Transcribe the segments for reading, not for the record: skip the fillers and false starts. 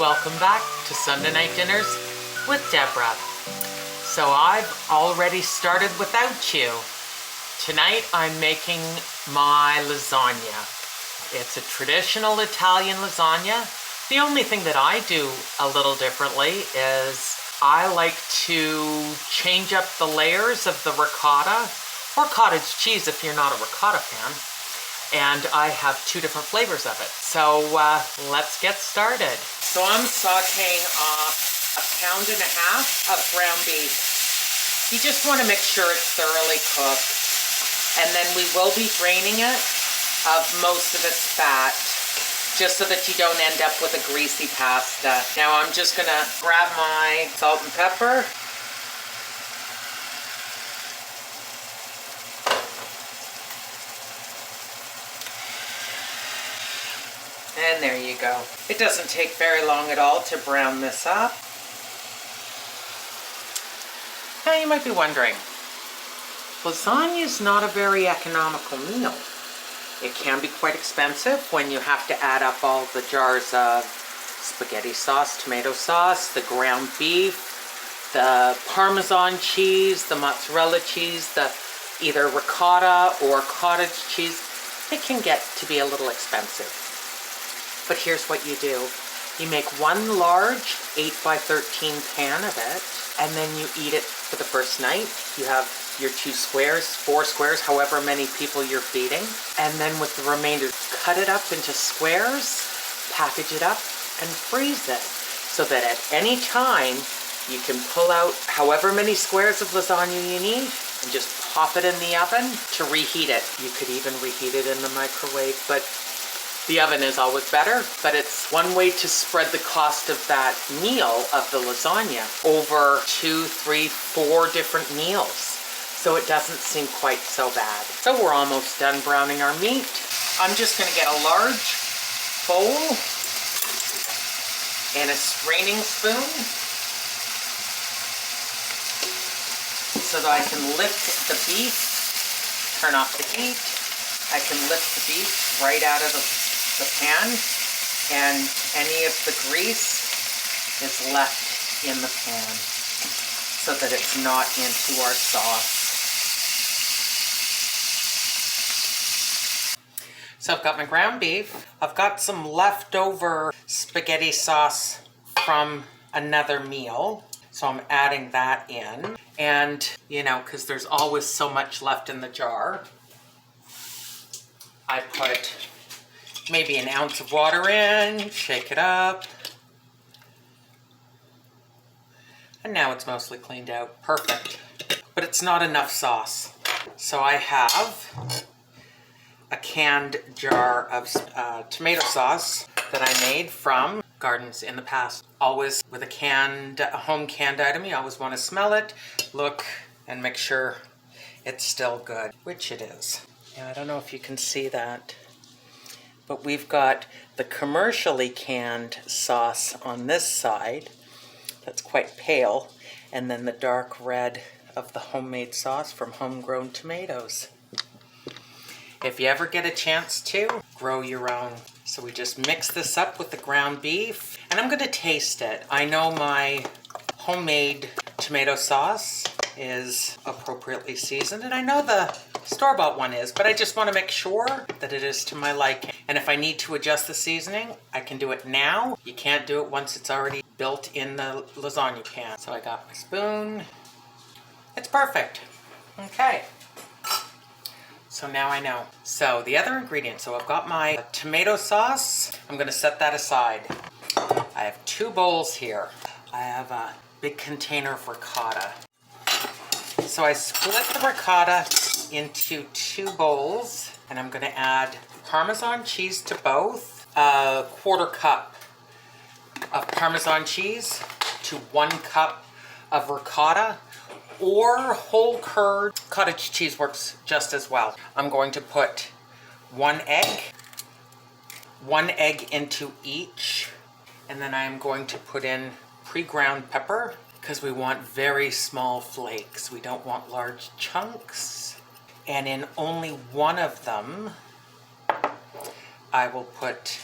welcome back to Sunday Night Dinners with Deborah. So I've already started without you. Tonight I'm making my lasagna. It's a traditional Italian lasagna. The only thing that I do a little differently is I like to change up the layers of the ricotta or cottage cheese if you're not a ricotta fan. And I have two different flavors of it. So let's get started. So I'm sauteing off 1.5 pounds of ground beef. You just want to make sure it's thoroughly cooked. And then we will be draining it of most of its fat, just so that you don't end up with a greasy pasta. Now I'm just gonna grab my salt and pepper. And there you go. It doesn't take very long at all to brown this up. Now you might be wondering, lasagna is not a very economical meal. It can be quite expensive when you have to add up all the jars of spaghetti sauce, tomato sauce, the ground beef, the parmesan cheese, the mozzarella cheese, the either ricotta or cottage cheese. It can get to be a little expensive. But here's what you do. You make one large 8x13 pan of it, and then you eat it for the first night. You have your 2 squares, 4 squares, however many people you're feeding. And then with the remainder, cut it up into squares, package it up, and freeze it. So that at any time, you can pull out however many squares of lasagna you need, and just pop it in the oven to reheat it. You could even reheat it in the microwave, but the oven is always better, but it's one way to spread the cost of that meal of the lasagna over 2, 3, 4 different meals. So it doesn't seem quite so bad. So we're almost done browning our meat. I'm just gonna get a large bowl and a straining spoon so that I can lift the beef, turn off the heat. I can lift the beef right out of the pan, and any of the grease is left in the pan so that it's not into our sauce. So I've got my ground beef. I've got some leftover spaghetti sauce from another meal, so I'm adding that in. And, you know, because there's always so much left in the jar, I put maybe an ounce of water in, shake it up. And now it's mostly cleaned out. Perfect. But it's not enough sauce. So I have a canned jar of tomato sauce that I made from gardens in the past. Always with a home canned item, you always want to smell it, look, and make sure it's still good, which it is. Yeah, I don't know if you can see that, but we've got the commercially canned sauce on this side that's quite pale, and then the dark red of the homemade sauce from homegrown tomatoes. If you ever get a chance to, grow your own. So we just mix this up with the ground beef, and I'm gonna taste it. I know my homemade tomato sauce is appropriately seasoned, and I know the store-bought one is, but I just want to make sure that it is to my liking. And if I need to adjust the seasoning, I can do it now. You can't do it once it's already built in the lasagna pan. So I got my spoon. It's perfect. Okay. So now I know. So the other ingredients. So I've got my tomato sauce. I'm going to set that aside. I have 2 bowls here. I have a big container of ricotta. So I split the ricotta into 2 bowls, and I'm going to add Parmesan cheese to both. A 1/4 cup of Parmesan cheese to 1 cup of ricotta, or whole curd. Cottage cheese works just as well. I'm going to put 1 egg into each, and then I'm going to put in pre-ground pepper, because we want very small flakes. We don't want large chunks. And in only one of them, I will put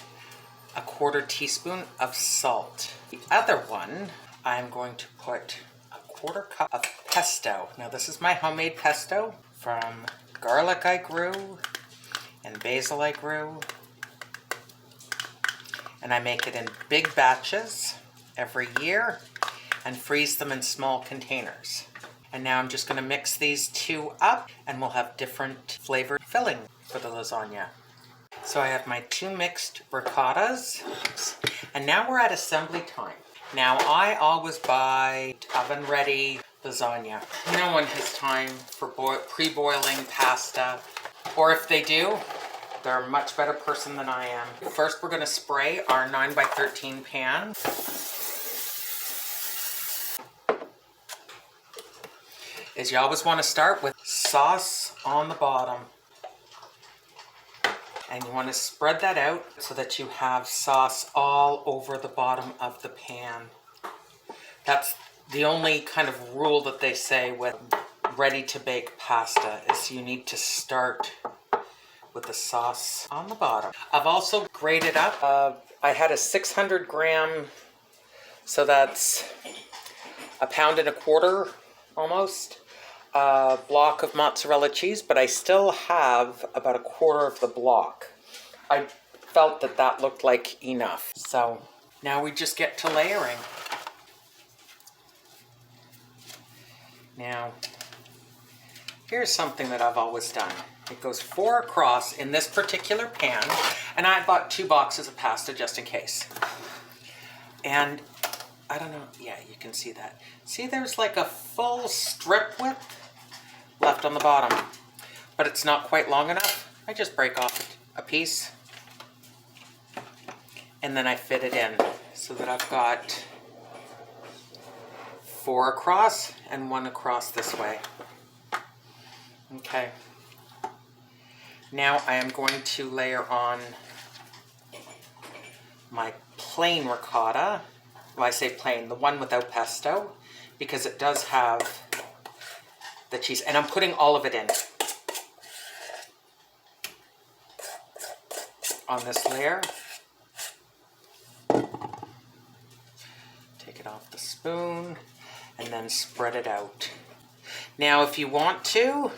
a 1/4 teaspoon of salt. The other one, I'm going to put a 1/4 cup of pesto. Now this is my homemade pesto from garlic I grew and basil I grew. And I make it in big batches every year and freeze them in small containers. And now I'm just going to mix these two up and we'll have different flavored filling for the lasagna. So I have my 2 mixed ricottas, and now we're at assembly time. Now I always buy oven ready lasagna. No one has time for pre-boiling pasta, or if they do, they're a much better person than I am. First we're going to spray our 9x13 pan. Is you always want to start with sauce on the bottom. And you want to spread that out so that you have sauce all over the bottom of the pan. That's the only kind of rule that they say with ready to bake pasta, is you need to start with the sauce on the bottom. I've also grated up. I had a 600 gram, so that's 1.25 pounds almost, block of mozzarella cheese, but I still have about 1/4 of the block. I felt that that looked like enough. So now we just get to layering. Now, here's something that I've always done. It goes 4 across in this particular pan, and I bought 2 boxes of pasta just in case. And I don't know, yeah, you can see that. See, there's like a full strip width left on the bottom, but it's not quite long enough. I just break off a piece and then I fit it in so that I've got 4 across and 1 across this way. Okay. Now I am going to layer on my plain ricotta. Well, I say plain, the one without pesto, because it does have the cheese, and I'm putting all of it in on this layer. Take it off the spoon and then spread it out. Now if you want to,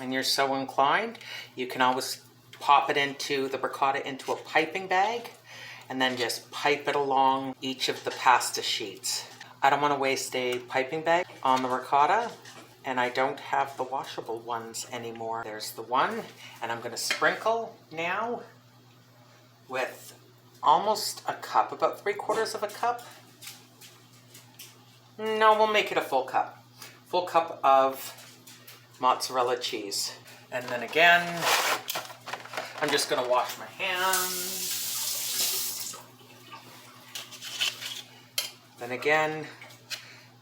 and you're so inclined, you can always pop it into the ricotta into a piping bag and then just pipe it along each of the pasta sheets. I don't want to waste a piping bag on the ricotta, and I don't have the washable ones anymore. There's the one, and I'm going to sprinkle now with almost a cup, about 3/4 of a cup. No, we'll make it a full cup. Full cup of mozzarella cheese. And then again, I'm just going to wash my hands. Then again,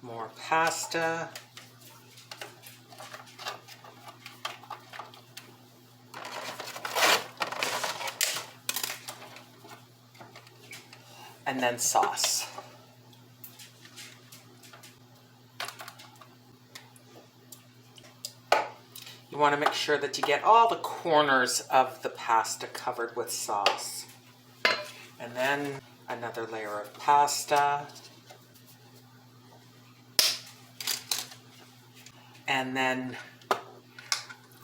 more pasta. And then sauce. You want to make sure that you get all the corners of the pasta covered with sauce. And then another layer of pasta. And then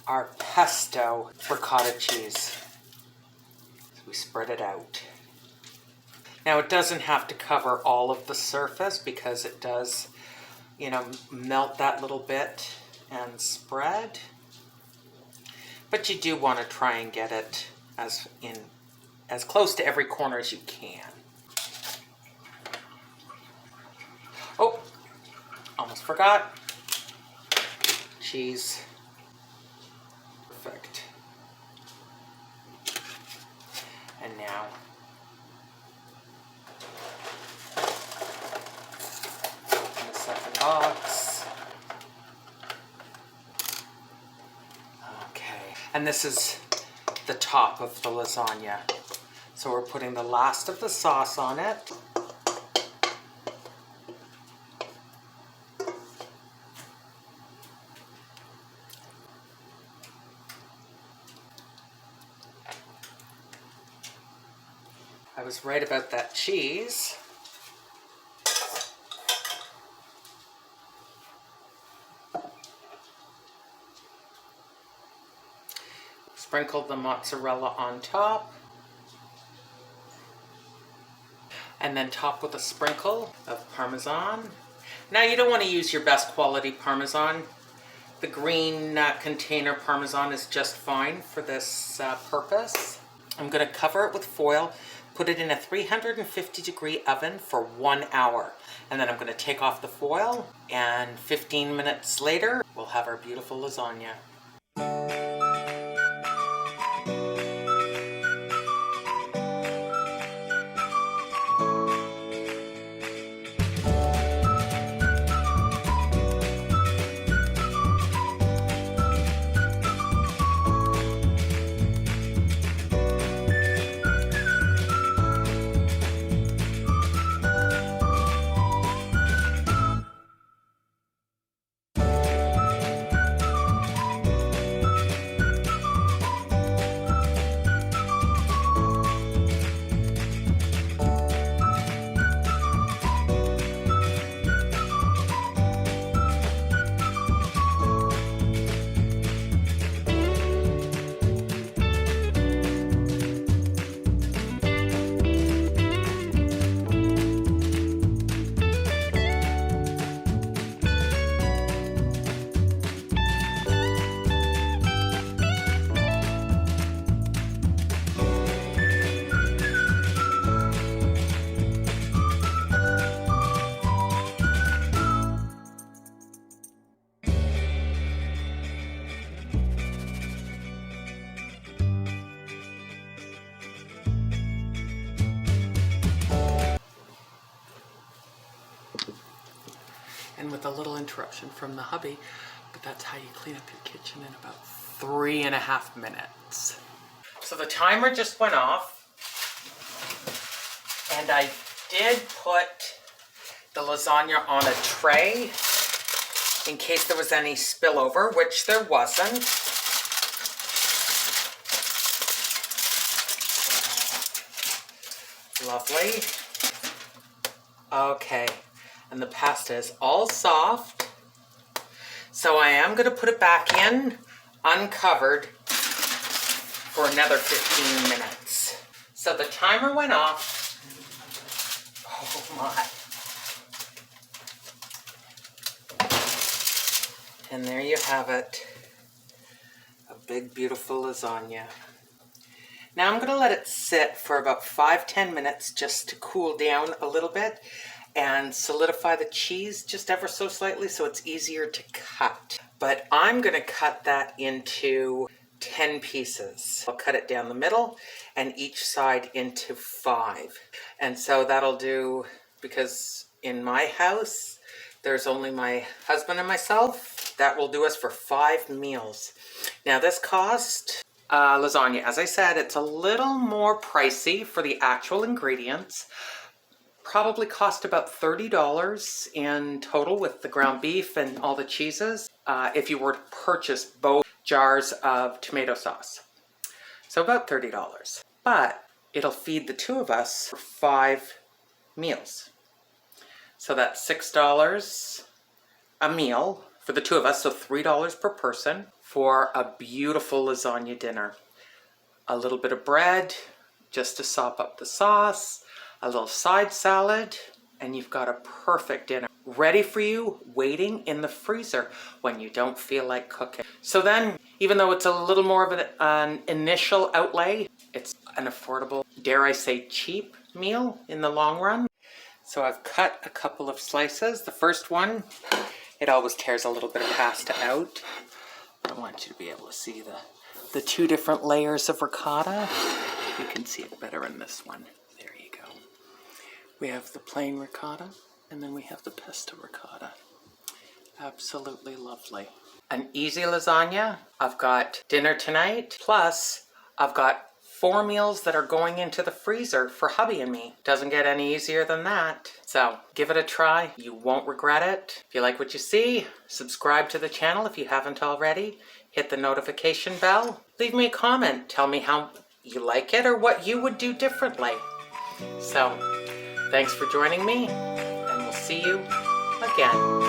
our pesto ricotta cheese. So we spread it out. Now it doesn't have to cover all of the surface because it does, you know, melt that little bit and spread. But you do want to try and get it as close to every corner as you can. Oh, almost forgot. Cheese. Perfect. And now in the second box. Okay. And this is the top of the lasagna. So we're putting the last of the sauce on it. I was right about that cheese. Sprinkle the mozzarella on top. And then top with a sprinkle of parmesan. Now you don't want to use your best quality parmesan. The green container parmesan is just fine for this purpose. I'm going to cover it with foil, put it in a 350-degree oven for 1 hour. And then I'm going to take off the foil, and 15 minutes later, we'll have our beautiful lasagna. And with a little interruption from the hubby, but that's how you clean up your kitchen in about 3.5 minutes. So the timer just went off, and I did put the lasagna on a tray in case there was any spillover, which there wasn't. Lovely. Okay. And the pasta is all soft. So I am going to put it back in, uncovered, for another 15 minutes. So the timer went off. Oh my. And there you have it. A big, beautiful lasagna. Now I'm going to let it sit for about 5-10 minutes just to cool down a little bit and solidify the cheese just ever so slightly so it's easier to cut. But I'm going to cut that into 10 pieces. I'll cut it down the middle and each side into 5. And so that'll do, because in my house there's only my husband and myself, that will do us for 5 meals. Now this cost lasagna, as I said, it's a little more pricey for the actual ingredients. Probably cost about $30 in total with the ground beef and all the cheeses if you were to purchase both jars of tomato sauce. So about $30. But it'll feed the 2 of us for 5 meals. So that's $6 a meal for the 2 of us, so $3 per person for a beautiful lasagna dinner. A little bit of bread just to sop up the sauce, a little side salad, and you've got a perfect dinner ready for you, waiting in the freezer when you don't feel like cooking. So then, even though it's a little more of an initial outlay, it's an affordable, dare I say, cheap meal in the long run. So I've cut a couple of slices. The first one, it always tears a little bit of pasta out. I want you to be able to see the 2 different layers of ricotta. You can see it better in this one. There you go. We have the plain ricotta, and then we have the pesto ricotta. Absolutely lovely. An easy lasagna. I've got dinner tonight, plus I've got 4 meals that are going into the freezer for hubby and me. Doesn't get any easier than that. So give it a try. You won't regret it. If you like what you see, subscribe to the channel if you haven't already. Hit the notification bell. Leave me a comment. Tell me how you like it or what you would do differently. So, thanks for joining me, and we'll see you again.